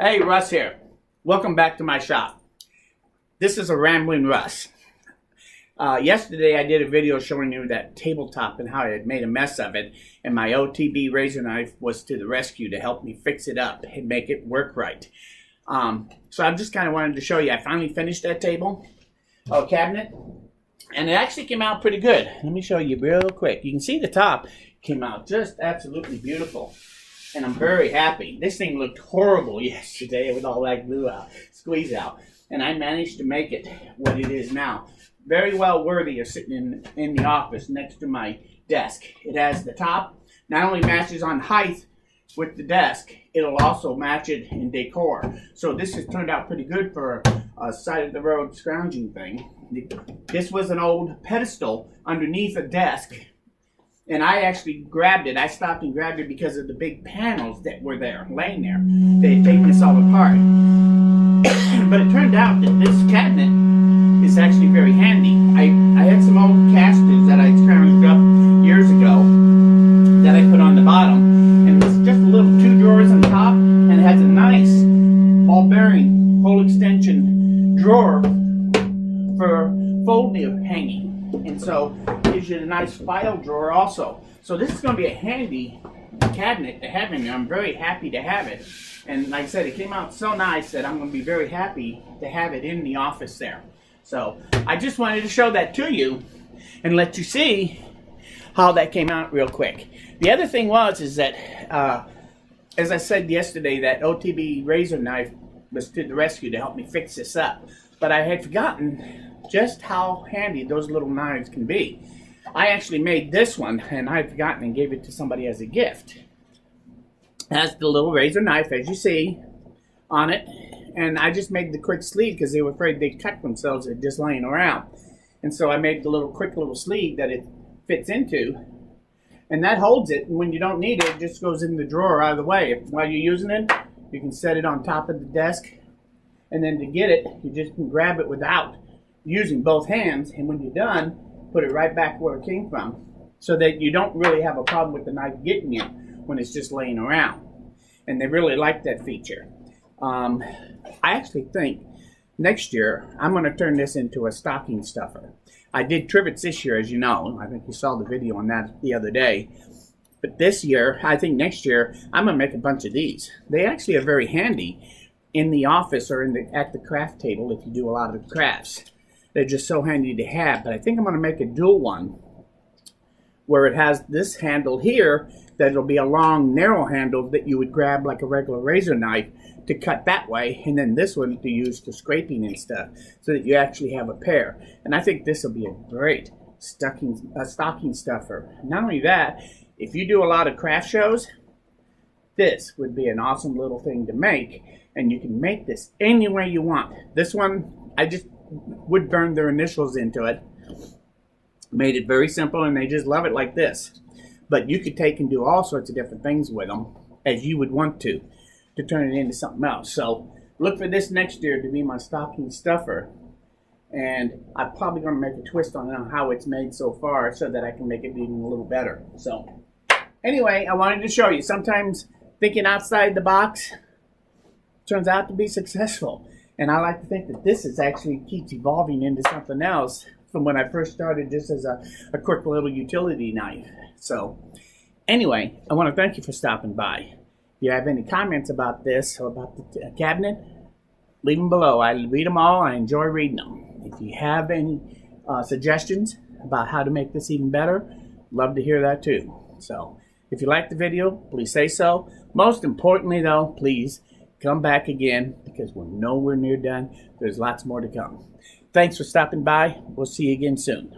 Hey, Russ here. Welcome back to my shop. This is a rambling Russ. Yesterday I did a video showing you that tabletop and how I had made a mess of it, and my OTB Razor Knife was to the rescue to help me fix it up and make it work right. So I just kind of wanted to show you I finally finished that table cabinet, and it actually came out pretty good. Let me show you real quick. You can see the top came out just absolutely beautiful. And I'm very happy. This thing looked horrible yesterday with all that glue squeeze out. And I managed to make it what it is now. Very well worthy of sitting in the office next to my desk. It has the top, not only matches on height with the desk, it'll also match it in decor. So this has turned out pretty good for a side of the road scrounging thing. This was an old pedestal underneath a desk. And I actually grabbed it. I stopped and grabbed it because of the big panels that were there, laying there. They had taken this all apart. But it turned out that this cabinet is actually very handy. I had some old casters that I scrounged up years ago that I put on the bottom. And it's just a little 2 drawers on top, and it has a nice ball-bearing full extension drawer for folding hanging. And so it gives you a nice file drawer also. So this is going to be a handy cabinet to have in there. I'm very happy to have it. And like I said, it came out so nice that I'm going to be very happy to have it in the office there. So I just wanted to show that to you and let you see how that came out real quick. The other thing is that, as I said yesterday, that OTB Razor Knife was to the rescue to help me fix this up. But I had forgotten just how handy those little knives can be. I actually made this one, and I had forgotten and gave it to somebody as a gift. It has the little razor knife, as you see, on it. And I just made the quick sleeve because they were afraid they'd cut themselves at just laying around. And so I made the quick little sleeve that it fits into. And that holds it, and when you don't need it, it just goes in the drawer out of the way. While you're using it, you can set it on top of the desk. And then to get it, you just can grab it without using both hands, and when you're done, put it right back where it came from, so that you don't really have a problem with the knife getting you when it's just laying around. And they really like that feature. I actually think next year I'm going to turn this into a stocking stuffer. I did trivets this year, as you know. I think you saw the video on that the other day. But this year, I think next year, I'm going to make a bunch of these. They actually are very handy in the office or at the craft table if you do a lot of crafts. They're just so handy to have. But I think I'm going to make a dual one where it has this handle here that'll be a long, narrow handle that you would grab like a regular razor knife to cut that way, and then this one to use for scraping and stuff, so that you actually have a pair. And I think this will be a great stocking stuffer. Not only that, if you do a lot of craft shows, this would be an awesome little thing to make, and you can make this any way you want. This one, I just would burn their initials into it. Made it very simple, and they just love it like this. But you could take and do all sorts of different things with them as you would want to turn it into something else. So look for this next year to be my stocking stuffer. And I'm probably going to make a twist on how it's made so far so that I can make it even a little better. So anyway, I wanted to show you. Sometimes thinking outside the box turns out to be successful. And I like to think that this is actually keeps evolving into something else from when I first started just as a quick little utility knife. So anyway, I want to thank you for stopping by. If you have any comments about this or about the cabinet, leave them below. I read them all. I enjoy reading them. If you have any suggestions about how to make this even better, love to hear that too. So if you like the video, please say so. Most importantly though, please come back again, because we're nowhere near done. There's lots more to come. Thanks for stopping by. We'll see you again soon.